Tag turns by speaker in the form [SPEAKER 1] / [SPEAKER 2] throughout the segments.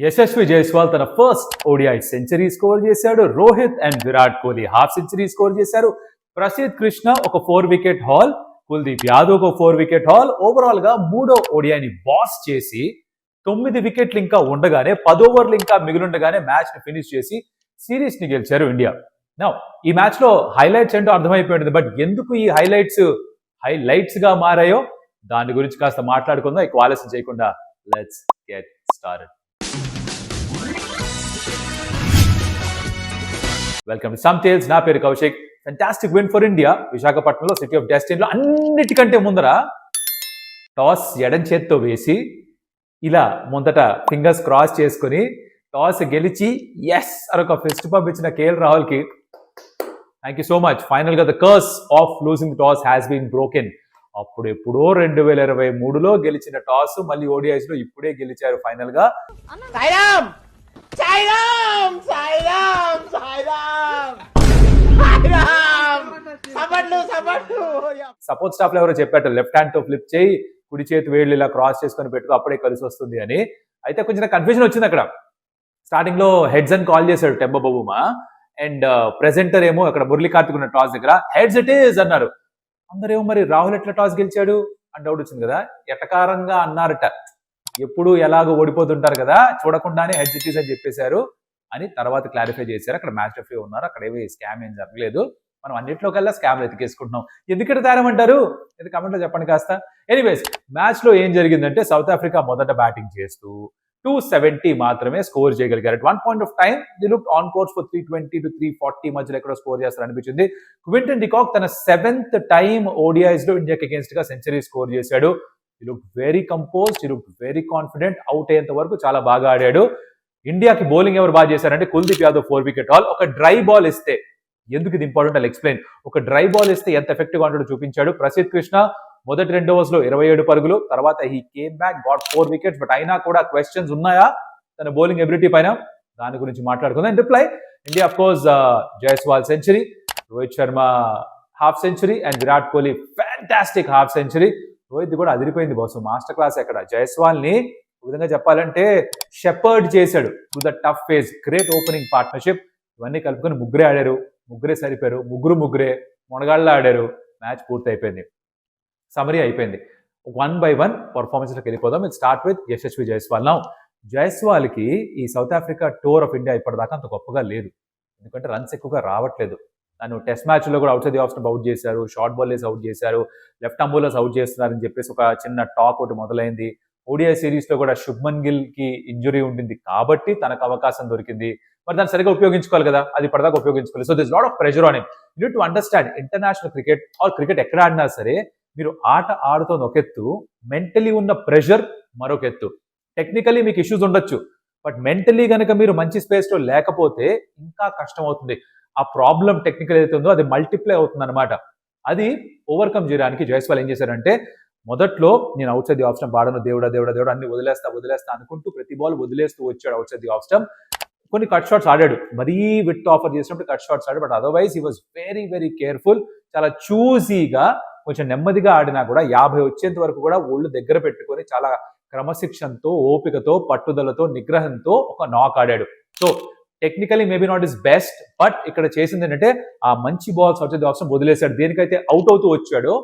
[SPEAKER 1] యశస్వి జైస్వాల్ తన first ODI century score చేశాడు. Rohit and Virat Kohli half century score చేశారు. ప్రసిద్ కృష్ణ ఒక 4 వికెట్ హాల్, కుల్దీప్ యాదవ్ ఒక 4 వికెట్ హాల్. ఓవరాల్ గా మూడో ఓడిఐని బాస్ చేసి 9 వికెట్లు ఇంకా ఉండగానే 10 ఓవర్లు ఇంకా మిగిలిండగానే మ్యాచ్ ని ఫినిష్ చేసి సిరీస్ ని గెలిచారు ఇండియా. నౌ ఈ మ్యాచ్ లో హైలైట్స్ ఏంటో అర్థమైపోయింది. బట్ ఎందుకు ఈ హైలైట్స్ గా మారాయో దాని గురించి కాస్త మాట్లాడుకుందాం. ఎక్కువ ఆలస్యం చేయకుండా let's get started. Welcome to some tales. నా పేరు Kaushik. Fantastic win for India. విశాఖపట్నంలో సిటీ ఆఫ్ డెస్టినీలో అన్నిటికంటే ముందర టాస్ ఎడం చేత్తో వేసి ఇలా ముందట ఫింగర్స్ క్రాస్ చేసుకుని టాస్ గెలిచి ఎస్ అరొక ఫిస్ట్ పంప్ ఇచ్చిన కేఎల్ రాహుల్కి thank you so much. Final గా the curse of losing toss has been broken. అప్పుడెప్పుడో 2023లో గెలిచిన టాస్ మళ్ళీ ఓడిఐస్ లో ఇప్పుడే గెలిచారు ఫైనల్ గా. సపోర్ట్ స్టాఫ్ లో ఎవరో చెప్పారు లెఫ్ట్ హ్యాండ్ తో ఫ్లిప్ చేయి, కుడి చేతి వేళ్ళు ఇలా క్రాస్ చేసుకొని పెట్టుకో అప్పుడే కలిసి వస్తుంది అని. అయితే కొంచెం కన్ఫ్యూజన్ వచ్చింది అక్కడ. స్టార్టింగ్ లో హెడ్స్ అని కాల్ చేశాడు టెంబ బబుమా అండ్ ప్రెజెంటర్ ఏమో అక్కడ మురళీ కార్తిక్ ఉన్న టాస్ దగ్గర హెడ్స్ ఇట్ ఈజ్ అన్నారు. అందరేమో మరి రాహుల్ ఎట్లా టాస్ గెలిచాడు అని డౌట్ వచ్చింది కదా. ఎటకారంగా అన్నారట, ఎప్పుడు ఎలాగో ఓడిపోతుంటారు కదా, చూడకుండానే హెడ్స్ ఇట్ ఈజ్ అని చెప్పేశారు అని తర్వాత క్లారిఫై చేశారు. అక్కడ మ్యాచ్ రెఫరీ ఉన్నారు, అక్కడ ఏమి స్కామ్ ఏం జరగలేదు. మనం అన్నింటిలో కల్లా స్కామ్లు ఎతికేసుకుంటున్నాం. ఎందుకంటే తేరమంటారు, ఇది కమెంట్లో చెప్పండి కాస్త. ఎనీవేస్ మ్యాచ్ లో ఏం జరిగిందంటే సౌత్ ఆఫ్రికా మొదట బ్యాటింగ్ చేస్తూ 270 మాత్రమే స్కోర్ చేయగలిగారు. At one point of time the look on course for 320 to 340 మధ్యలో ఎక్కడో స్కోర్ చేస్తారు అనిపించింది. క్వింటన్ డికాక్ తన 7th టైం ఓడిఐస్ లో ఇండియాకి అగేన్స్ట్ గా సెంచరీ స్కోర్ చేశాడు. ఈ లుక్ వెరీ కంపోజ్డ్, ఈ లుక్ వెరీ కాన్ఫిడెంట్. అవుట్ అయ్యేంత వరకు చాలా బాగా ఆడాడు. ఇండియాకి బౌలింగ్ ఎవరు బాగా చేశారంటే కుల్దీప్ యాదవ్ 4 వికెట్ హాల్. ఒక డ్రై బాల్ ఇస్తే, ఎందుకు ఇది ఇంపార్టెంట్ ఐ ఎక్స్ప్లెయిన్. ఒక డ్రై బాల్ ఇస్తే ఎంత ఎఫెక్టివ్ గా ఉంటాడో చూపించాడు. ప్రసిద్ కృష్ణ మొదటి 2 ఓవర్స్ లో 27 పరుగులు, తర్వాత he came back got 4 wickets. But అయినా కూడా క్వశ్చన్స్ ఉన్నాయా తన బౌలింగ్ ఎబిలిటీ పైన? దాని గురించి మాట్లాడుకుందాం. In reply India of course Jaiswal century, Rohit Sharma half century and Virat Kohli fantastic half century. Rohit కూడా అదిరిపోయింది బాస్, మాస్టర్ క్లాస్. ఎక్కడ జైస్వాల్ ని ఒక విధంగా చెప్పాలంటే షెపర్డ్ చేశాడు to the tough phase. Great opening partnership. ఇవన్నీ కలుపుకొని ముగ్గురే ఆడారు, ముగ్గురే సరిపోయారు, ముగ్గురే మొనగాళ్ళ ఆడారు. మ్యాచ్ పూర్తి అయిపోయింది, సమరీ అయిపోయింది. 1 by 1 పర్ఫార్మెన్స్ లోకి వెళ్ళిపోదాం. It start with Yashasvi Jaiswal. Now Jaiswal కి ఈ south Africa tour of India ఇప్పటిదాకా అంత గొప్పగా లేదు, ఎందుకంటే రన్స్ ఎక్కువగా రావట్లేదు. తను టెస్ట్ మ్యాచ్ లో కూడా out side the off stump out చేశారు, షార్ట్ బాల్లర్స్ అవుట్ చేశారు, లెఫ్ట్ అంబులర్స్ అవుట్ చేస్తున్నారని చెప్పేసి ఒక చిన్న టాక్ ఒకటి మొదలైంది. ఓడిఐ సిరీస్ లో కూడా శుభ్మన్ గిల్ కి ఇంజురీ ఉండింది కాబట్టి తనకు అవకాశం దొరికింది. మరి దాన్ని సరిగా ఉపయోగించుకోవాలి కదా, అది ఇప్పటిదాకా ఉపయోగించుకోవాలి. So this lot of pressure on him. You need to understand international cricket or cricket ఎక్కడ ఆడినా సరే మీరు ఆట ఆడుతోంది ఒక ఎత్తు, మెంటలీ ఉన్న ప్రెషర్ మరొక ఎత్తు. టెక్నికలీ మీకు ఇష్యూస్ ఉండొచ్చు, బట్ మెంటలీ కనుక మీరు మంచి స్పేస్ లో లేకపోతే ఇంకా కష్టం అవుతుంది. ఆ ప్రాబ్లం టెక్నికల్ ఏదైతే ఉందో అది మల్టిప్లై అవుతుంది అనమాట. అది ఓవర్కమ్ చేయడానికి జైస్వాల్ ఏం చేశారంటే, మొదట్లో నేను outside the off stump ఆడను, దేవుడా అన్ని వదిలేస్తా అనుకుంటూ ప్రతి బాల్ వదిలేస్తూ వచ్చాడు outside the off stump. కొన్ని కట్ షాట్స్ ఆడాడు, మరీ విత్ ఆఫర్ చేసినప్పుడు కట్ షాట్స్ ఆడాడు. But otherwise he was very very careful. చాలా చూజీగా కొంచెం నెమ్మదిగా ఆడినా కూడా 50 వచ్చేంత వరకు కూడా ఒళ్ళు దగ్గర పెట్టుకొని చాలా క్రమశిక్షణతో, ఓపికతో, పట్టుదలతో, నిగ్రహంతో ఒక నాక్ ఆడాడు. So technically maybe not is best, but ఇక్కడ చేసింది ఏంటంటే ఆ మంచి బాల్స్ వచ్చేది ఆప్షన్ వదిలేశాడు. దేనికైతే అవుట్ అవుతూ వచ్చాడో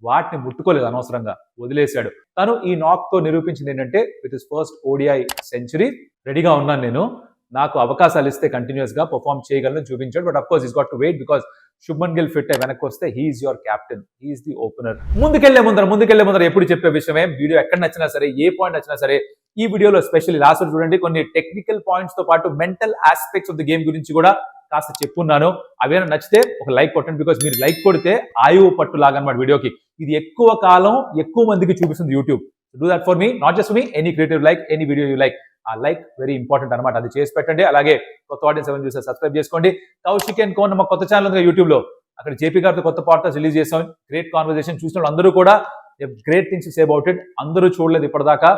[SPEAKER 1] వాటిని ముట్టుకోలేదు, అనవసరంగా వదిలేశాడు. తను ఈ నాక్ తో నిరూపించింది ఏంటంటే with his first ODI century రెడీగా ఉన్నాను నేను, నాకు అవకాశాలు ఇస్తే కంటిన్యూస్ గా పర్ఫార్మ్ చేయగలను చూపించాడు. But of course is got to wait because Shubman Gill fit అయి వెనక్కి వస్తే he's your captain, he's the opener. ముందుకెళ్లే ముందర ఎప్పుడు చెప్పే విషయమే, వీడియో ఎక్కడ నచ్చినా సరే, ఏ పాయింట్ నచ్చినా సరే, ఈ వీడియోలో స్పెషల్లీ లాస్ట్ చూడండి కొన్ని టెక్నికల్ పాయింట్స్ తో పాటు mental aspects of the game గురించి కూడా కాస్త చెప్పున్నాను. అవేనా నచ్చితే ఒక లైక్ కొట్టండి, బికాస్ మీరు లైక్ కొడితే ఆయువు పట్టు లాగా అన్నమాట వీడియోకి. ఇది ఎక్కువ కాలం ఎక్కువ మందికి చూపిస్తుంది YouTube. Do that for me, not just me, any creative like, any video you like. ఆ లైక్ వెరీ ఇంపార్టెంట్ అనమాట, అది చేసి పెట్టండి. అలాగే కొత్త ఆడియన్స్ ఎవరైనా చూస్తే సబ్స్క్రైబ్ చేసుకోండి. కౌశిక్ అండ్ కోన్ మా కొత్త ఛానల్ ఉంది యూట్యూబ్ లో, అక్కడ జేపీ గారితో కొత్త పాడ్కాస్ట్ రిలీజ్ చేసాం. Great conversation. చూసిన అందరూ కూడా great things say about it. అందరూ చూడలేదు ఇప్పటిదాకా,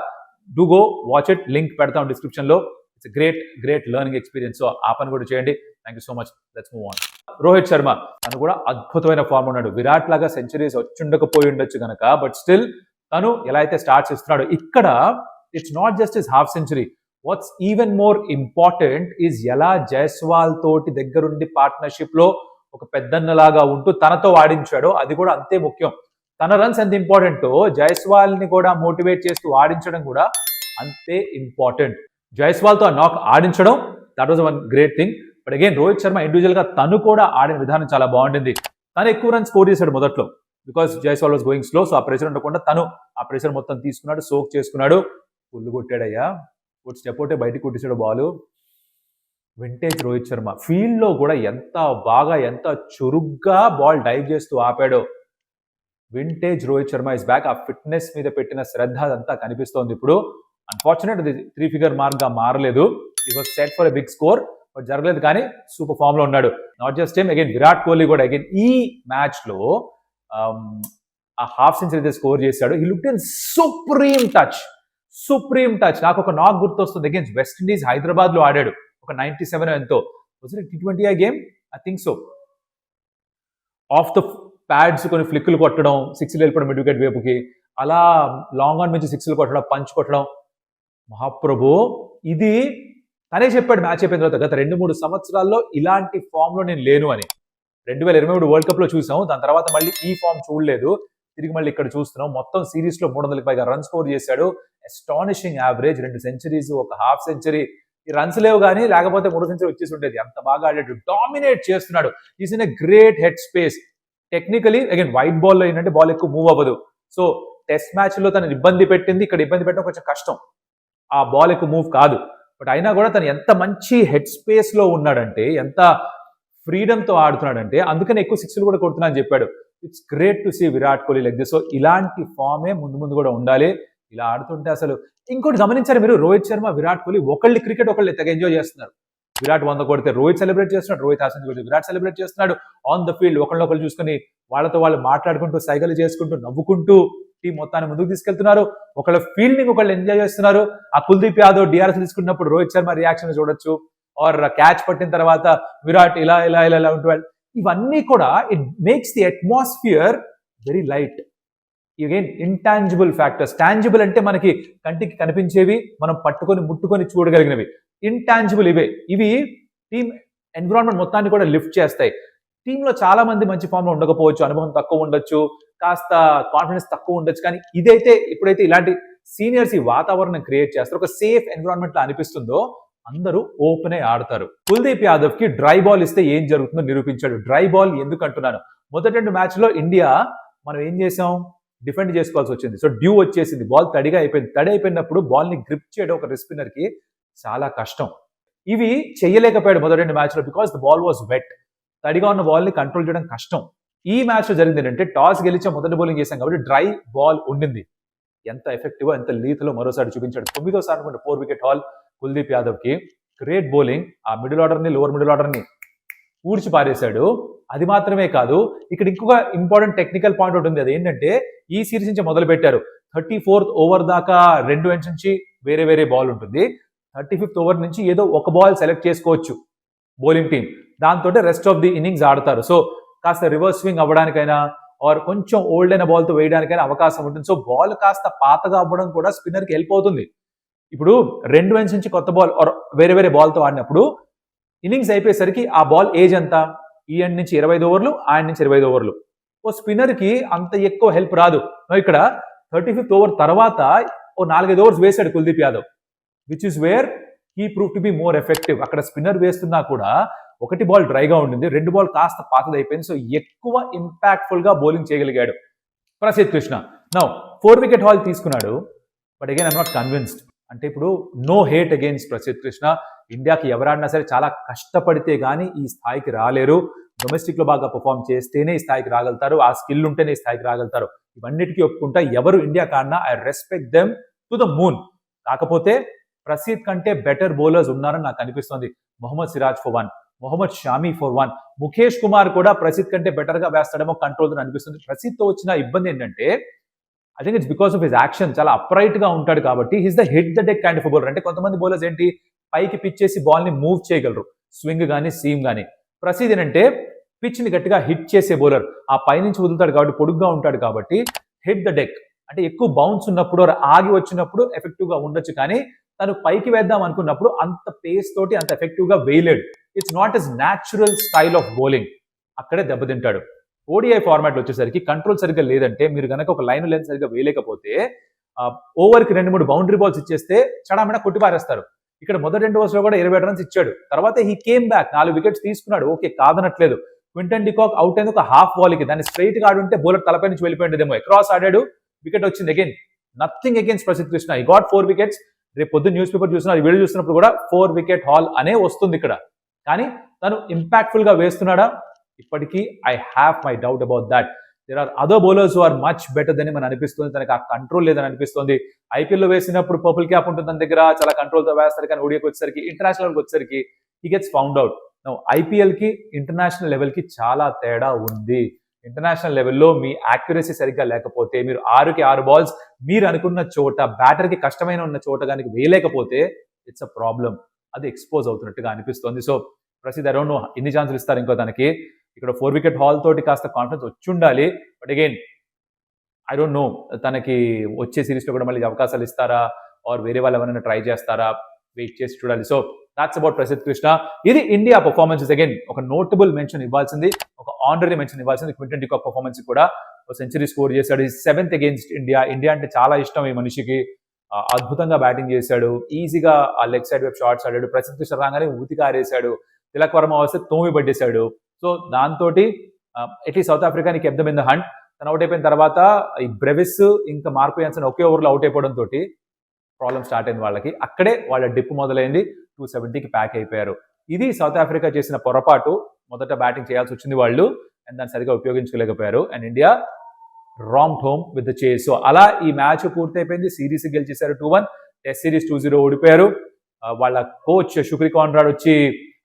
[SPEAKER 1] do go watch it, link పెడతాం డిస్క్రిప్షన్ లో. It's great learning experience. So ఆ పని కూడా చేయండి. Thank you so much. Let's move on. Rohit Sharma తను కూడా అద్భుతమైన ఫామ్ ఉన్నాడు. విరాట్ లాగా సెంచరీస్ వచ్చుండకపోయి ఉండొచ్చు కనుక, బట్ స్టిల్ తను ఎలా అయితే స్టార్ట్స్ ఇస్తున్నాడు ఇక్కడ, it's not just his half century. What's even more important is ఎలా జైస్వాల్ తోటి దగ్గరుండి పార్ట్నర్షిప్ లో ఒక పెద్దన్నలాగా ఉంటూ తనతో ఆడించాడో అది కూడా అంతే ముఖ్యం. తన రన్స్ ఎంత ఇంపార్టెంటో జైస్వాల్ ని కూడా మోటివేట్ చేస్తూ ఆడించడం కూడా అంతే ఇంపార్టెంట్. జైస్వాల్ తో ఆ నాక్ ఆడించడం that was one great thing. But again Rohit Sharma individual గా తను కూడా ఆడిన విధానం చాలా బాగుండింది. తను ఎక్కువ రన్స్ స్కోర్ చేశాడు మొదట్లో because Jaiswal was going slow. So ఆ ప్రెషర్ ఉండకుండా తను ఆ ప్రెషర్ మొత్తం తీసుకున్నాడు, సోక్ చేసుకున్నాడు, పుల్లు కొట్టాడయ్యా. ఒక స్టెప్ ఒకటే బయటకు కొట్టేశాడు ball. Vintage Rohit Sharma field లో కూడా ఎంత బాగా ఎంత చురుగ్గా బాల్ డైవ్ చేస్తూ ఆపాడో. Vintage Rohit Sharma is back. ఆ ఫిట్నెస్ మీద పెట్టిన శ్రద్ధ అదంతా కనిపిస్తోంది ఇప్పుడు. అన్ఫార్చునేట్ అది 3 ఫిగర్ మార్క్ గా మారలేదు. It was set for a big score but జరగలేదు, కానీ సూపర్ ఫామ్ లో ఉన్నాడు. Not just him, again Virat Kohli కూడా అగైన్ ఈ మ్యాచ్ లో ఆ హాఫ్ సెంచరీ స్కోర్ చేశాడు. He looked in supreme touch. నాకు ఒక నాక్ గుర్తొస్తుంది, అగైన్స్ వెస్ట్ ఇండీస్ హైదరాబాద్ లో ఆడాడు ఒక 97 ఎంతో. T20 game I think so. Off the pads కొన్ని ఫ్లిక్లు కొట్టడం, సిక్స్లు వెళ్ళిపోవడం మిడ్ వికెట్ వైపుకి, అలా లాంగ్ ఆన్ నుంచి సిక్స్లు కొట్టడం, పంచ్ కొట్టడం. మహాప్రభు ఇది తనే చెప్పాడు మ్యాచ్ అయిపోయిన తర్వాత, గత 2-3 సంవత్సరాల్లో ఇలాంటి ఫామ్ లో నేను లేను అని. 2023 వరల్డ్ కప్ లో చూసాం, దాని తర్వాత మళ్ళీ ఈ ఫామ్ చూడలేదు, తిరిగి మళ్ళీ ఇక్కడ చూస్తున్నాం. మొత్తం సిరీస్ లో 300కి పైగా రన్ స్కోర్ చేశాడు. అస్టానిషింగ్ యావరేజ్, 2 సెంచరీస్, ఒక హాఫ్ సెంచరీ. ఈ రన్స్ లేవు కానీ లేకపోతే 3 సెంచరీ వచ్చేసి ఉండేది. అంత బాగా ఆడాడు, డామినేట్ చేస్తున్నాడు. Is in a great head space. Technically again white ball లో ఏంటంటే బాల్ ఎక్కువ మూవ్ అవ్వదు. సో టెస్ట్ మ్యాచ్ లో తను ఇబ్బంది పెట్టింది, ఇక్కడ ఇబ్బంది పెట్టడం కొంచెం కష్టం. ఆ బాల్ ఎక్కువ మూవ్ కాదు, బట్ అయినా కూడా తను ఎంత మంచి హెడ్ స్పేస్ లో ఉన్నాడంటే, ఎంత ఫ్రీడమ్ తో ఆడుతున్నాడంటే, అందుకని ఎక్కువ సిక్స్లు కూడా కొడుతున్నా అని చెప్పాడు. It's great to see Virat Kohli like this. So ఇలాంటి ఫామే ముందు కూడా ఉండాలి. ఇలా ఆడుతుంటే అసలు ఇంకోటి గమనించారు మీరు, రోహిత్ శర్మ, విరాట్ కోహ్లీ ఒకళ్ళు క్రికెట్ ఒకళ్ళు తెగ ఎంజాయ్ చేస్తున్నారు. విరాట్ 100 కొడితే రోహిత్ సెలబ్రేట్ చేస్తున్నాడు, రోహిత్ హాసన్ కొడితే విరాట్ సెలబ్రేట్ చేస్తున్నాడు. ఆన్ ద ఫీల్డ్ ఒకళ్ళు చూసుకుని వాళ్ళతో వాళ్ళు మాట్లాడుకుంటూ, సైగలు చేసుకుంటూ, నవ్వుకుంటూ టీం మొత్తాన్ని ముందుకు తీసుకెళ్తున్నారు. ఒకళ్ళ ఫీల్డింగ్ ఒకళ్ళు ఎంజాయ్ చేస్తున్నారు. ఆ కుల్దీప్ యాదవ్ డిఆర్ఎస్ తీసుకున్నప్పుడు రోహిత్ శర్మ రియాక్షన్ చూడొచ్చు, ఆర్ క్యాచ్ పట్టిన తర్వాత విరాట్ ఇలా ఉంటూ, ఇవన్నీ కూడా it makes the atmosphere very light. Again intangible factors. Tangible అంటే మనకి కంటికి కనిపించేవి, మనం పట్టుకొని ముట్టుకొని చూడగలిగినవి. ఇంటాంజిబుల్ ఇవి టీమ్ ఎన్విరాన్మెంట్ మొత్తాన్ని కూడా లిఫ్ట్ చేస్తాయి. టీంలో చాలా మంది మంచి ఫామ్ లో ఉండకపోవచ్చు, అనుభవం తక్కువ ఉండొచ్చు, కాస్త కాన్ఫిడెన్స్ తక్కువ ఉండొచ్చు, కానీ ఇప్పుడైతే ఇలాంటి సీనియర్స్ ఈ వాతావరణం క్రియేట్ చేస్తారు, ఒక సేఫ్ ఎన్విరాన్మెంట్ లో అనిపిస్తుందో అందరూ ఓపెనే ఆడతారు. కుల్దీప్ యాదవ్ కి డ్రై బాల్ ఇస్తే ఏం జరుగుతుందో నిరూపించాడు. డ్రై బాల్ ఎందుకు అంటున్నాను, మొదటి 2 మ్యాచ్ లో ఇండియా మనం ఏం చేసాం, డిఫెండ్ చేసుకోవాల్సి వచ్చింది. సో డ్యూ వచ్చేసింది, బాల్ తడిగా అయిపోయింది. తడి అయిపోయినప్పుడు బాల్ ని గ్రిప్ చేయడం ఒక స్పిన్నర్ కి చాలా కష్టం. ఇవి చేయలేకపోయాడు మొదటి 2 మ్యాచ్ లో, because the ball was wet. తడిగా ఉన్న బాల్ ని కంట్రోల్ చేయడం కష్టం. ఈ మ్యాచ్ లో జరిగింది ఏంటంటే, టాస్ గెలిచే మొదటి బౌలింగ్ చేశాం కాబట్టి డ్రై బాల్ ఉండింది. ఎంత ఎఫెక్టివ్, ఎంత లీతలో మరోసారి చూపించాడు. 9వ సారి 4 వికెట్ హాల్ కుల్దీప్ యాదవ్ కి. Great bowling. ఆ మిడిల్ ఆర్డర్ ని, లోవర్ మిడిల్ ఆర్డర్ ని ఊడ్చి పారేశాడు. అది మాత్రమే కాదు, ఇక్కడ ఇంకొక ఇంపార్టెంట్ టెక్నికల్ పాయింట్ ఒకటి ఉంది. అది ఏంటంటే, ఈ సిరీస్ నుంచి మొదలు పెట్టారు. 34th ఓవర్ దాకా 2 ఎండ్స్ నుంచి వేరే బాల్ ఉంటుంది. 35th ఓవర్ నుంచి ఏదో ఒక బాల్ సెలెక్ట్ చేసుకోవచ్చు బౌలింగ్ టీం, దాంతో రెస్ట్ ఆఫ్ ది ఇన్నింగ్స్ ఆడతారు. సో కాస్త రివర్స్ స్వింగ్ అవ్వడానికైనా, ఆర్ కొంచెం ఓల్డ్ అయిన బాల్ తో వేయడానికైనా అవకాశం ఉంటుంది. సో బాల్ కాస్త పాతగా అవ్వడం కూడా స్పిన్నర్ కి హెల్ప్ అవుతుంది. ఇప్పుడు 2 ఎండ్స్ నుంచి కొత్త బాల్ ఆర్ వేరే బాల్ తో ఆడినప్పుడు ఇన్నింగ్స్ అయిపోయేసరికి ఆ బాల్ ఏజ్ ఎంత, ఈ ఎండ్ నుంచి 25 ఓవర్లు, ఆ ఎండ్ నుంచి 25 ఓవర్లు. ఓ స్పిన్నర్ కి అంత ఎక్కువ హెల్ప్ రాదు. ఇక్కడ 35th ఓవర్ తర్వాత ఓ 4-5 ఓవర్స్ వేశాడు Kuldeep Yadav, which is where he prove to be more effective. అక్కడ స్పిన్నర్ వేస్తున్నా కూడా ఒకటి బాల్ డ్రైగా ఉండింది, 2 బాల్ కాస్త పాతదైపోయింది. సో ఎక్కువ ఇంపాక్ట్ఫుల్ గా బౌలింగ్ చేయగలిగాడు Prasidh Krishna. Now 4 wicket haul తీసుకున్నాడు, but again I'm not convinced. అంటే ఇప్పుడు no hate against Prasidh Krishna. ఇండియాకి ఎవరాడినా సరే చాలా కష్టపడితే గానీ ఈ స్థాయికి రాలేరు. డొమెస్టిక్ లో బాగా పర్ఫామ్ చేస్తేనే ఈ స్థాయికి రాగలుగుతారు, ఆ స్కిల్ ఉంటేనే ఈ స్థాయికి రాగలుగుతారు. ఇవన్నిటికీ ఒప్పుకుంటా. ఎవరు ఇండియా కాడినా I respect them to the moon. కాకపోతే ప్రసిద్ధ్ కంటే బెటర్ బౌలర్స్ ఉన్నారని నాకు అనిపిస్తుంది. మొహమ్మద్ సిరాజ్ ఫర్ 1, మొహమ్మద్ షామీ ఫర్ 1, ముఖేష్ కుమార్ కూడా ప్రసిద్ధ్ కంటే బెటర్ గా వేస్తాడేమో కంట్రోల్ అని అనిపిస్తుంది. ప్రసిద్ధ్ తో వచ్చిన ఇబ్బంది ఏంటంటే, I think it's because of his action. చాలా అప్రైట్ గా ఉంటాడు కాబట్టి his the hit the deck kind of bowler. అంటే కొంతమంది బౌలర్స్ ఏంటి, పైకి పిచ్ చేసి బాల్ ని మూవ్ చేయగలరు, స్వింగ్ గానీ సీమ్ గానీ. ప్రసిద్ధ్ ఏంటంటే పిచ్ ని గట్టిగా హిట్ చేసే బౌలర్. ఆ పైనుంచి వదులుతాడు కాబట్టి, పొడుగ్గా ఉంటాడు కాబట్టి హిట్ ద డెక్. అంటే ఎక్కువ బౌన్స్ ఉన్నప్పుడు ఆగి వచ్చినప్పుడు ఎఫెక్టివ్ గా ఉండొచ్చు, కానీ తను పైకి వేద్దాం అనుకున్నప్పుడు అంత పేస్ తోటి అంత ఎఫెక్టివ్ గా వేయలేడు. It's not is natural style of bowling. అక్కడే దెబ్బతింటాడు. ఓడిఐ ఫార్మాట్ వచ్చేసరికి కంట్రోల్ సరిగ్గా లేదంటే మీరు కనుక ఒక లైన్ లెంత్ సరిగ్గా వేయలేకపోతే ఓవర్కి 2-3 బౌండరీ బాల్స్ ఇచ్చేస్తే చడామడా కొట్టి పారేస్తారు. ఇక్కడ మొదటి 2 ఓవర్స్ లో కూడా 27 రన్స్ ఇచ్చాడు. తర్వాత హీ కేమ్ బ్యాక్, 4 వికెట్స్ తీసుకున్నాడు. ఓకే, కాదనట్లేదు. క్వింటన్ డికాక్ అవుట్ అయింది ఒక హాఫ్ బాల్ కి. దాన్ని స్ట్రైట్ గా ఆడుంటే బౌలర్ తలపై నుంచి వెళ్ళిపోయిందేమో. క్రాస్ ఆడాడు, వికెట్ వచ్చింది. Again nothing against Prasidh Krishna. ఈ గాట్ 4 వికెట్స్. రేపు పొద్దున్న న్యూస్ పేపర్ చూస్తున్నారు, వీడియో చూస్తున్నప్పుడు కూడా 4 వికెట్ హాల్ అనే వస్తుంది ఇక్కడ. కానీ తను ఇంపాక్ట్ఫుల్ గా వేస్తున్నాడా? ఇప్పటికీ I have my doubt about that. There are other bowlers who are much better అని మనకు అనిపిస్తుంది. తనకి ఆ కంట్రోల్ లేదని అనిపిస్తుంది. ఐపీఎల్ లో వేసినప్పుడు పర్పుల్ క్యాప్ ఉంటుంది తన దగ్గర, చాలా కంట్రోల్ తో వేస్తారు. కానీ ఓడియాకి వచ్చేసరికి, ఇంటర్నేషనల్ వచ్చేసరికి he gets found out. IPL కి ఇంటర్నేషనల్ లెవెల్ కి చాలా తేడా ఉంది. ఇంటర్నేషనల్ లెవెల్లో మీ యాక్యురసీ సరిగ్గా లేకపోతే, మీరు 6కి 6 బాల్స్ మీరు అనుకున్న చోట, బ్యాటర్ కి కష్టమైన ఉన్న చోట కనుక వేయలేకపోతే ఇట్స్ అ ప్రాబ్లం. అది ఎక్స్పోజ్ అవుతున్నట్టుగా అనిపిస్తుంది. సో ప్రసిద్ధ్ అరౌండ్ ఎన్ని ఛాన్సులు ఇస్తారు ఇంకో తనకి? ఇక్కడ 4 వికెట్ హాల్ తోటి కాస్త కాన్ఫిడెన్స్ వచ్చి ఉండాలి. But again I don't know తనకి వచ్చే సిరీస్ లో కూడా మళ్ళీ అవకాశాలు ఇస్తారా, ఆర్ వేరే వాళ్ళు ఎవరైనా ట్రై చేస్తారా? వెయిట్ చేసి చూడాలి. So that's about Prasidh Krishna. ఇది ఇండియా పర్ఫార్మెన్సెస్. అగైన్ ఒక నోటబుల్ మెన్షన్ ఇవ్వాల్సింది, ఒక ఆనరరీ మెన్షన్ ఇవ్వాల్సింది క్వింటన్ డికాక్ పర్ఫార్మెన్స్ కూడా. ఒక సెంచరీ స్కోర్ చేశాడు. 7th against India. ఇండియా అంటే చాలా ఇష్టం ఈ మనిషికి. అద్భుతంగా బ్యాటింగ్ చేశాడు. ఈజీగా ఆ లెగ్ సైడ్ వైపు షాట్స్ ఆడాడు. ప్రసిద్ధ్ కృష్ణ రాగానే ఉతికి ఆరేశాడు. తిలక్ వర్మ వస్తే తోమి పట్టేశాడు. సో దాంతో అట్లీస్ట్ సౌత్ ఆఫ్రికాని kept them in the hunt. తను అవుట్ అయిపోయిన తర్వాత ఈ బ్రెవిస్ ఇంకా మార్కో యాన్సన్ ఒకే ఓవర్లో అవుట్ అయిపోవడంతో ప్రాబ్లం స్టార్ట్ అయింది వాళ్ళకి. అక్కడే వాళ్ళ డిప్ మొదలైంది. 270కి ప్యాక్ అయిపోయారు. ఇది సౌత్ ఆఫ్రికా చేసిన పొరపాటు. మొదట బ్యాటింగ్ చేయాల్సి వచ్చింది వాళ్ళు, అండ్ దాన్ని సరిగా ఉపయోగించుకోలేకపోయారు. And India romped home with the chase. సో అలా ఈ మ్యాచ్ పూర్తయిపోయింది. సిరీస్ గెలిచేశారు 2-1. టెస్ట్ సిరీస్ 2-0 ఓడిపోయారు. వాళ్ళ కోచ్ షుక్రీ కాన్రాడ్ వచ్చి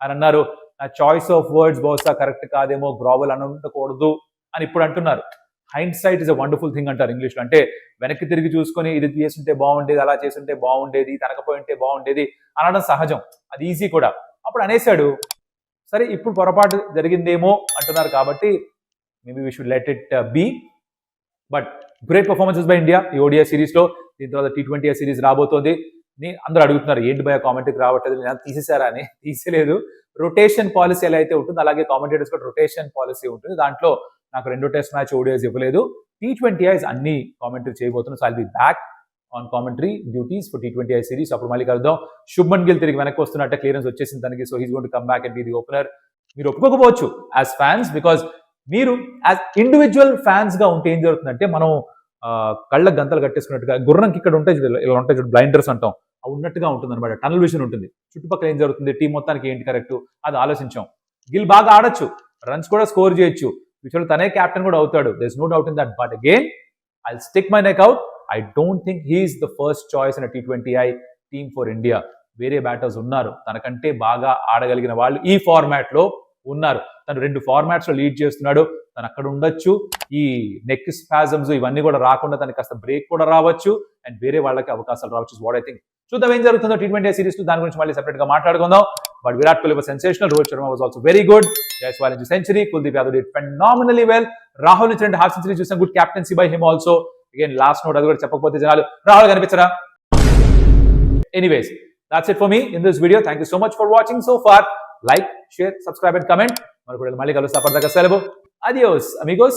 [SPEAKER 1] అని అన్నారు, నా చాయిస్ ఆఫ్ వర్డ్స్ బహుశా కరెక్ట్ కాదేమో, గ్రావెల్ అని ఉండకూడదు అని ఇప్పుడు అంటున్నారు. Hindsight is a wonderful thing అంటారు ఇంగ్లీష్లో. అంటే వెనక్కి తిరిగి చూసుకొని ఇది చేస్తుంటే బాగుండేది, అలా చేస్తుంటే బాగుండేది, తనకపోయి ఉంటే బాగుండేది అనడం సహజం. అది ఈజీ కూడా. అప్పుడు అనేసాడు. సరే ఇప్పుడు పొరపాటు జరిగిందేమో అంటున్నారు కాబట్టి maybe we should let it be. But great performances by India ఈ ఓడిఐ సిరీస్ లో. దీని తర్వాత T20 సిరీస్ రాబోతోంది. అందరూ అడుగుతున్నారు ఏంటి భయ కామెంటరీకి రావట్లేదు, నేను తీసేశారా అని. తీసేలేదు. రొటేషన్ పాలసీ ఎలా అయితే ఉంటుందో అలాగే కామెంటేటర్స్ కూడా రొటేషన్ పాలసీ ఉంటుంది. దాంట్లో నాకు 2 టెస్ట్ మ్యాచ్ ఓడిఐస్ ఇవ్వలేదు. T20 అన్ని కామెంటరీ చేయబోతున్నాను. So I'll be back on commentary duties for T20 series. అప్పుడు మళ్ళీ కలుద్దాం. శుభ్మన్ గిల్ తిరిగి వెనక్కి వస్తున్నట్టే క్లియరెన్స్ వచ్చేసింది తనకి. So he's going to come back and be the opener. మీరు ఒప్పుకోకపోవచ్చు యాజ్ ఫ్యాన్స్, బికాజ్ మీరు యాజ్ ఇండివిజువల్ ఫ్యాన్స్ గా ఉంటే ఏం జరుగుతుందంటే, మనం కళ్ళకు గంతలు కట్టేసుకున్నట్టుగా, గుర్రంకి ఇక్కడ ఉంటాయి చూడు, ఇలా ఉంటాయి చూడు, బ్లైండర్స్ అంటాం, అవి ఉన్నట్టుగా ఉంటుంది అనమాట. టనల్ విజన్ ఉంటుంది. చుట్టుపక్కల ఏం జరుగుతుంది, టీం మొత్తానికి ఏంటి కరెక్ట్, అది ఆలోచించాం. గిల్ బాగా ఆడొచ్చు, రన్స్ కూడా స్కోర్ చేయొచ్చు, విషయంలో తనే క్యాప్టెన్ కూడా అవుతాడు. There is no doubt in that. But again I stick my neck out. I don't think he's the first choice in T20 team for India. వేరే బ్యాటర్స్ ఉన్నారు, తనకంటే బాగా ఆడగలిగిన వాళ్ళు ఈ ఫార్మాట్ లో ఉన్నారు. తను 2 ఫార్మాట్స్ లో లీడ్ చేస్తున్నాడు. తను అక్కడ ఉండొచ్చు. ఈ నెక్ స్పాజమ్స్ ఇవన్నీ కూడా రాకుండా తనకి కాస్త బ్రేక్ కూడా రావచ్చు, అండ్ వేరే వాళ్ళకి అవకాశాలు రావచ్చు. What I think. చూద్దాం ఏం జరుగుతుందో T20 సిరీస్. దాని గురించి మళ్ళీ సెపరేట్ గా మాట్లాడుకుందాం. But Virat Kohli was sensational. Rohit Sharma was also very good. Jaiswal నుంచి century. Kuldeep Yadav did phenomenally well. Rahul నుంచి 2 హాఫ్ సెంచరీ చూసాం. Good captaincy by him also. Again last note, అది కూడా చెప్పకపోతే జనాలు రాహుల్ కనిపించరా. Anyways, that's it for me in this video. Thank you so much for watching so far. Like, share, subscribe and comment. మళ్ళీ కలుస్తా. అప్పటిదాకా సెలవు. Adios amigos.